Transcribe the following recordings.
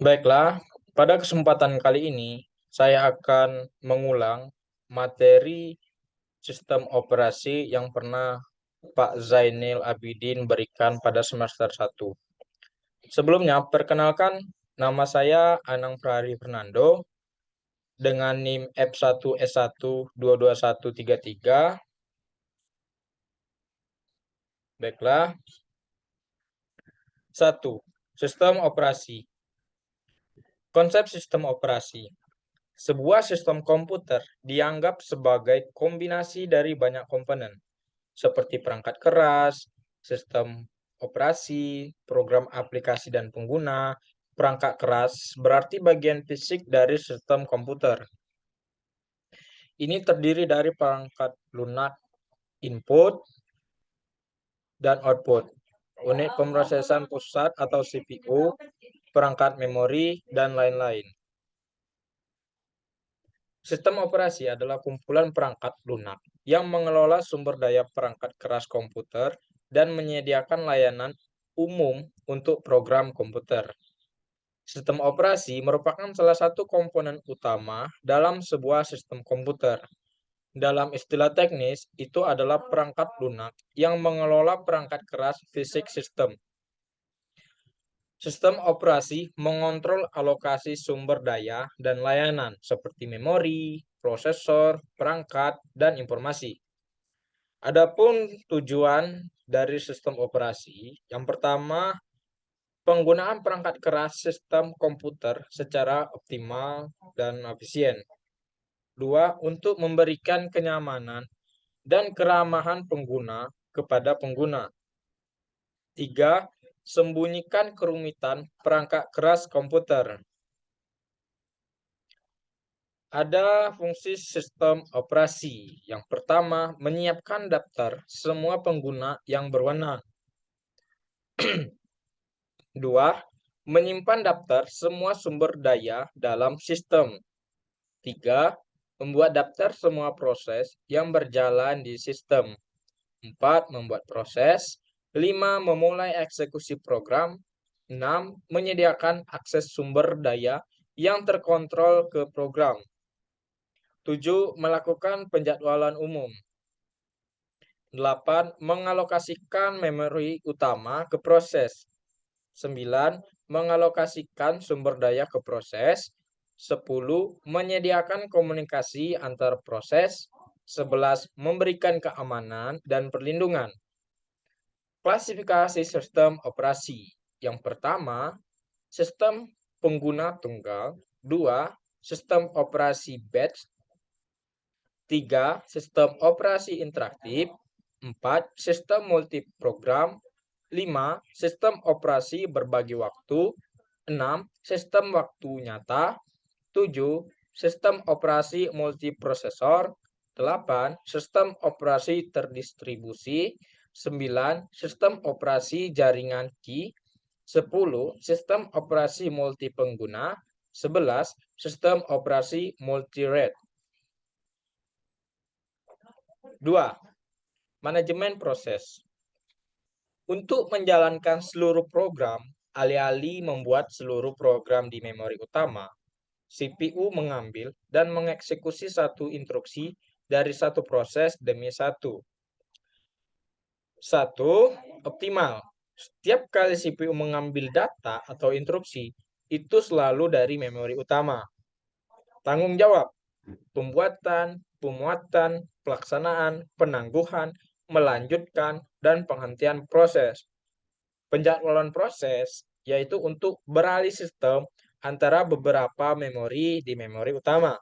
Baiklah, pada kesempatan kali ini saya akan mengulang materi sistem operasi yang pernah Pak Zainil Abidin berikan pada semester 1. Sebelumnya, perkenalkan nama saya Anang Prahari Fernando dengan NIM F1S1 22133. Baiklah, 1. Sistem operasi. Konsep sistem operasi. Sebuah sistem komputer dianggap sebagai kombinasi dari banyak komponen, seperti perangkat keras, sistem operasi, program aplikasi dan pengguna. Perangkat keras berarti bagian fisik dari sistem komputer. Ini terdiri dari perangkat lunak input dan output, unit pemrosesan pusat atau CPU, perangkat memori, dan lain-lain. Sistem operasi adalah kumpulan perangkat lunak yang mengelola sumber daya perangkat keras komputer dan menyediakan layanan umum untuk program komputer. Sistem operasi merupakan salah satu komponen utama dalam sebuah sistem komputer. Dalam istilah teknis, itu adalah perangkat lunak yang mengelola perangkat keras fisik sistem. Sistem operasi mengontrol alokasi sumber daya dan layanan seperti memori, prosesor, perangkat, dan informasi. Adapun tujuan dari sistem operasi, yang pertama, penggunaan perangkat keras sistem komputer secara optimal dan efisien. Dua, untuk memberikan kenyamanan dan keramahan pengguna kepada pengguna. Tiga, sembunyikan kerumitan perangkat keras komputer. Ada fungsi sistem operasi. Yang pertama, menyiapkan daftar semua pengguna yang berwenang. Dua, menyimpan daftar semua sumber daya dalam sistem. Tiga, membuat daftar semua proses yang berjalan di sistem. Empat, membuat proses. Lima, memulai eksekusi program. Enam, menyediakan akses sumber daya yang terkontrol ke program. 7. Melakukan penjadwalan umum. 8. Mengalokasikan memori utama ke proses. 9. Mengalokasikan sumber daya ke proses. 10. Menyediakan komunikasi antar proses. 11. Memberikan keamanan dan perlindungan. Klasifikasi sistem operasi. Yang pertama, sistem pengguna tunggal. 2. Sistem operasi batch. 3. Sistem operasi interaktif. 4. Sistem multiprogram. 5. Sistem operasi berbagi waktu. 6. Sistem waktu nyata. 7. Sistem operasi multiprosesor. 8. Sistem operasi terdistribusi. 9. Sistem operasi jaringan Qi. 10. Sistem operasi multipengguna. 11. Sistem operasi multi-rate. 2. Manajemen proses. Untuk menjalankan seluruh program, alih-alih membuat seluruh program di memori utama, CPU mengambil dan mengeksekusi satu instruksi dari satu proses demi satu. 1. Optimal. Setiap kali CPU mengambil data atau instruksi, itu selalu dari memori utama. Tanggung jawab. Pembuatan, pemuatan, pelaksanaan, penangguhan, melanjutkan, dan penghentian proses. Penjadwalan proses yaitu untuk beralih sistem antara beberapa memori di memori utama.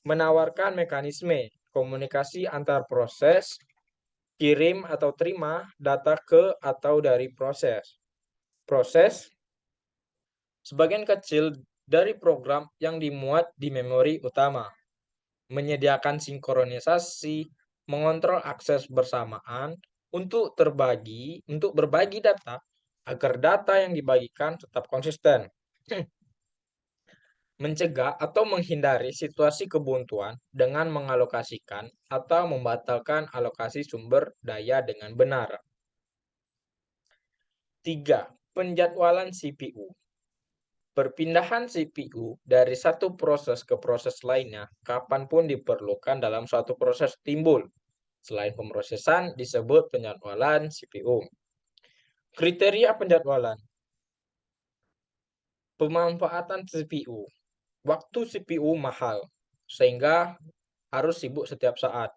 Menawarkan mekanisme komunikasi antar proses, kirim atau terima data ke atau dari proses. Proses sebagian kecil dari program yang dimuat di memori utama. Menyediakan sinkronisasi, mengontrol akses bersamaan untuk berbagi data agar data yang dibagikan tetap konsisten. Mencegah atau menghindari situasi kebuntuan dengan mengalokasikan atau membatalkan alokasi sumber daya dengan benar. 3. Penjadwalan CPU. Perpindahan CPU dari satu proses ke proses lainnya kapanpun diperlukan dalam suatu proses timbul. Selain pemrosesan disebut penjadwalan CPU. Kriteria penjadwalan. Pemanfaatan CPU. Waktu CPU mahal, sehingga harus sibuk setiap saat.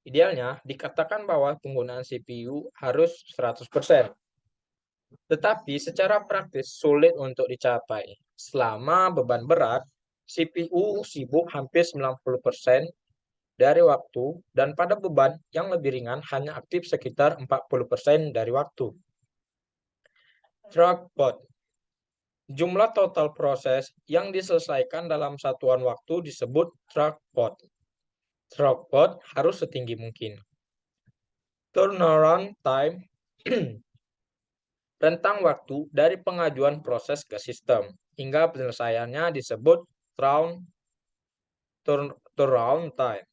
Idealnya, dikatakan bahwa penggunaan CPU harus 100%. Tetapi secara praktis sulit untuk dicapai. Selama beban berat, CPU sibuk hampir 90% dari waktu, dan pada beban yang lebih ringan hanya aktif sekitar 40% dari waktu. Throughput. Jumlah total proses yang diselesaikan dalam satuan waktu disebut throughput. Throughput harus setinggi mungkin. Turnaround time. Rentang waktu dari pengajuan proses ke sistem hingga penyelesaiannya disebut turnaround time.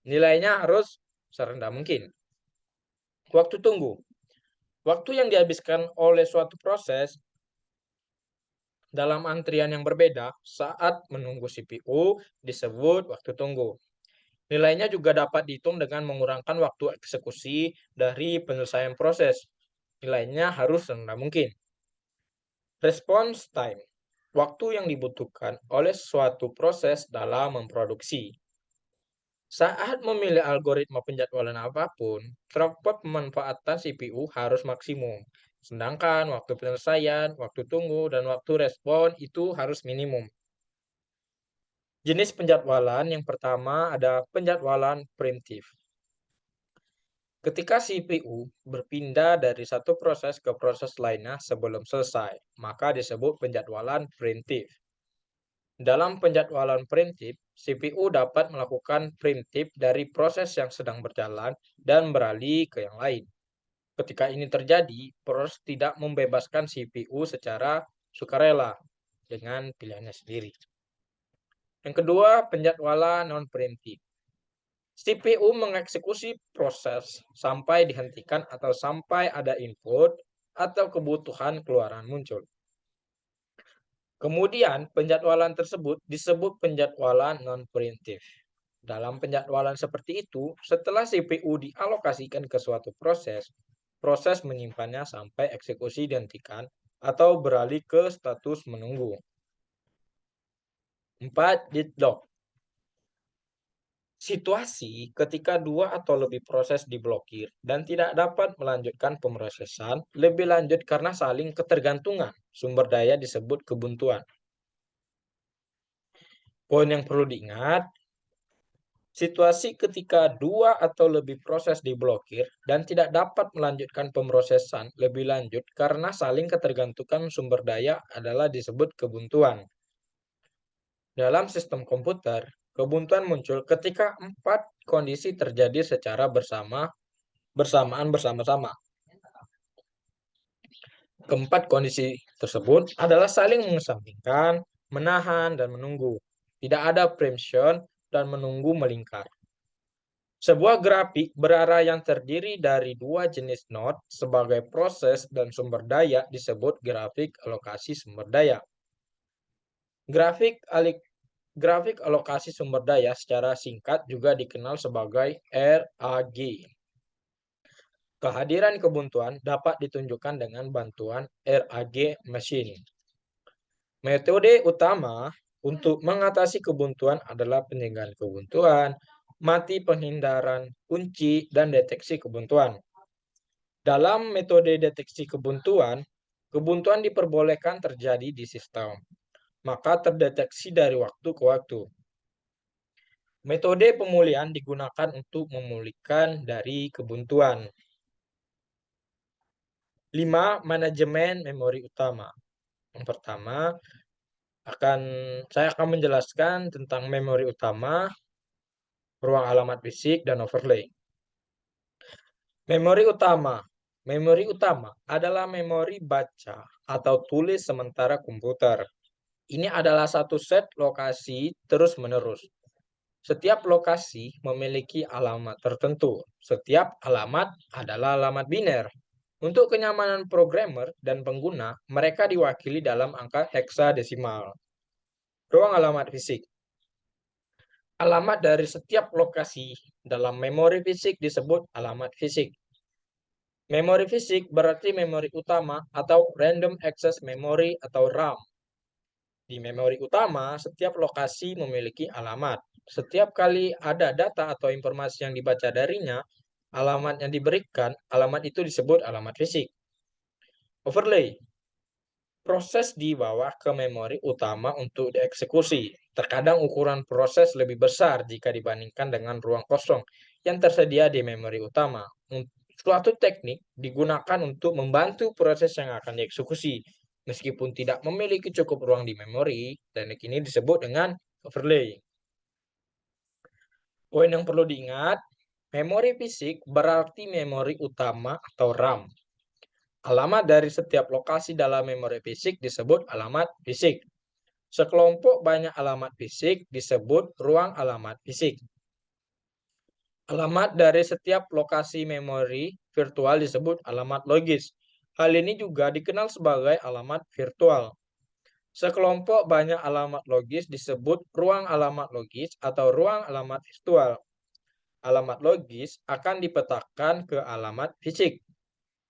Nilainya harus serendah mungkin. Waktu tunggu. Waktu yang dihabiskan oleh suatu proses dalam antrian yang berbeda saat menunggu CPU disebut waktu tunggu. Nilainya juga dapat dihitung dengan mengurangkan waktu eksekusi dari penyelesaian proses. Nilainya harus rendah mungkin. Response time. Waktu yang dibutuhkan oleh suatu proses dalam memproduksi. Saat memilih algoritma penjadwalan apapun, throughput pemanfaatan CPU harus maksimum. Sedangkan waktu penyelesaian, waktu tunggu, dan waktu respon itu harus minimum. Jenis penjadwalan yang pertama ada penjadwalan preemptif. Ketika CPU berpindah dari satu proses ke proses lainnya sebelum selesai, maka disebut penjadwalan preemptif. Dalam penjadwalan preemptif, CPU dapat melakukan preemptif dari proses yang sedang berjalan dan beralih ke yang lain. Ketika ini terjadi, proses tidak membebaskan CPU secara sukarela dengan pilihannya sendiri. Yang kedua, penjadwalan non-preemptif. CPU mengeksekusi proses sampai dihentikan atau sampai ada input atau kebutuhan keluaran muncul. Kemudian, penjadwalan tersebut disebut penjadwalan non-preemptif. Dalam penjadwalan seperti itu, setelah CPU dialokasikan ke suatu proses, proses menyimpannya sampai eksekusi dihentikan atau beralih ke status menunggu. 4. Deadlock. Situasi ketika dua atau lebih proses diblokir dan tidak dapat melanjutkan pemrosesan lebih lanjut karena saling ketergantungan sumber daya disebut kebuntuan. Poin yang perlu diingat, situasi ketika dua atau lebih proses diblokir dan tidak dapat melanjutkan pemrosesan lebih lanjut karena saling ketergantungan sumber daya adalah disebut kebuntuan. Dalam sistem komputer, kebuntuan muncul ketika 4 kondisi terjadi secara bersamaan bersama-sama. Keempat kondisi tersebut adalah saling mengesampingkan, menahan, dan menunggu. Tidak ada preemption dan menunggu melingkar. Sebuah grafik berarah yang terdiri dari dua jenis node sebagai proses dan sumber daya disebut grafik alokasi sumber daya. Grafik alokasi sumber daya secara singkat juga dikenal sebagai RAG. Kehadiran kebuntuan dapat ditunjukkan dengan bantuan RAG machine. Metode utama untuk mengatasi kebuntuan adalah pencegahan kebuntuan, mati penghindaran, kunci, dan deteksi kebuntuan. Dalam metode deteksi kebuntuan diperbolehkan terjadi di sistem, maka terdeteksi dari waktu ke waktu. Metode pemulihan digunakan untuk memulihkan dari kebuntuan. 5. Manajemen memori utama. Yang pertama, saya akan menjelaskan tentang memori utama, ruang alamat fisik, dan overlay. Memori utama. Memori utama adalah memori baca atau tulis sementara komputer. Ini adalah satu set lokasi terus-menerus. Setiap lokasi memiliki alamat tertentu. Setiap alamat adalah alamat biner. Untuk kenyamanan programmer dan pengguna, mereka diwakili dalam angka heksadesimal. Ruang alamat fisik. Alamat dari setiap lokasi dalam memori fisik disebut alamat fisik. Memori fisik berarti memori utama atau random access memory atau RAM. Di memori utama, setiap lokasi memiliki alamat. Setiap kali ada data atau informasi yang dibaca darinya, alamat yang diberikan, alamat itu disebut alamat fisik. Overlay. Proses dibawa ke memori utama untuk dieksekusi. Terkadang ukuran proses lebih besar jika dibandingkan dengan ruang kosong yang tersedia di memori utama. Suatu teknik digunakan untuk membantu proses yang akan dieksekusi. Meskipun tidak memiliki cukup ruang di memori, teknik ini disebut dengan overlay. Poin yang perlu diingat, memori fisik berarti memori utama atau RAM. Alamat dari setiap lokasi dalam memori fisik disebut alamat fisik. Sekelompok banyak alamat fisik disebut ruang alamat fisik. Alamat dari setiap lokasi memori virtual disebut alamat logis. Hal ini juga dikenal sebagai alamat virtual. Sekelompok banyak alamat logis disebut ruang alamat logis atau ruang alamat virtual. Alamat logis akan dipetakan ke alamat fisik.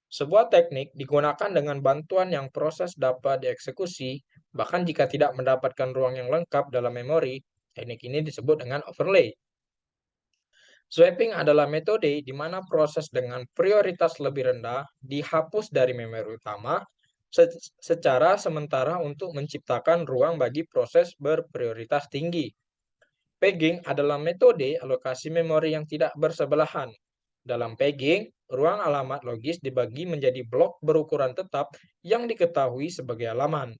Sebuah teknik digunakan dengan bantuan yang proses dapat dieksekusi, bahkan jika tidak mendapatkan ruang yang lengkap dalam memori. Teknik ini disebut dengan overlay. Swapping adalah metode di mana proses dengan prioritas lebih rendah dihapus dari memori utama secara sementara untuk menciptakan ruang bagi proses berprioritas tinggi. Pegging adalah metode alokasi memori yang tidak bersebelahan. Dalam pegging, ruang alamat logis dibagi menjadi blok berukuran tetap yang diketahui sebagai halaman.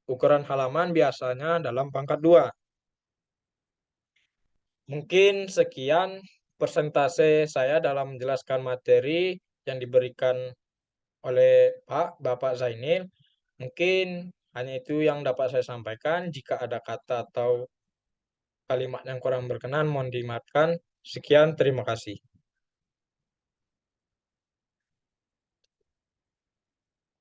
Ukuran halaman biasanya dalam pangkat 2. Mungkin sekian persentase saya dalam menjelaskan materi yang diberikan oleh Bapak Zainil. Mungkin hanya itu yang dapat saya sampaikan. Jika ada kata atau kalimat yang kurang berkenan, mohon dimaafkan. Sekian, terima kasih.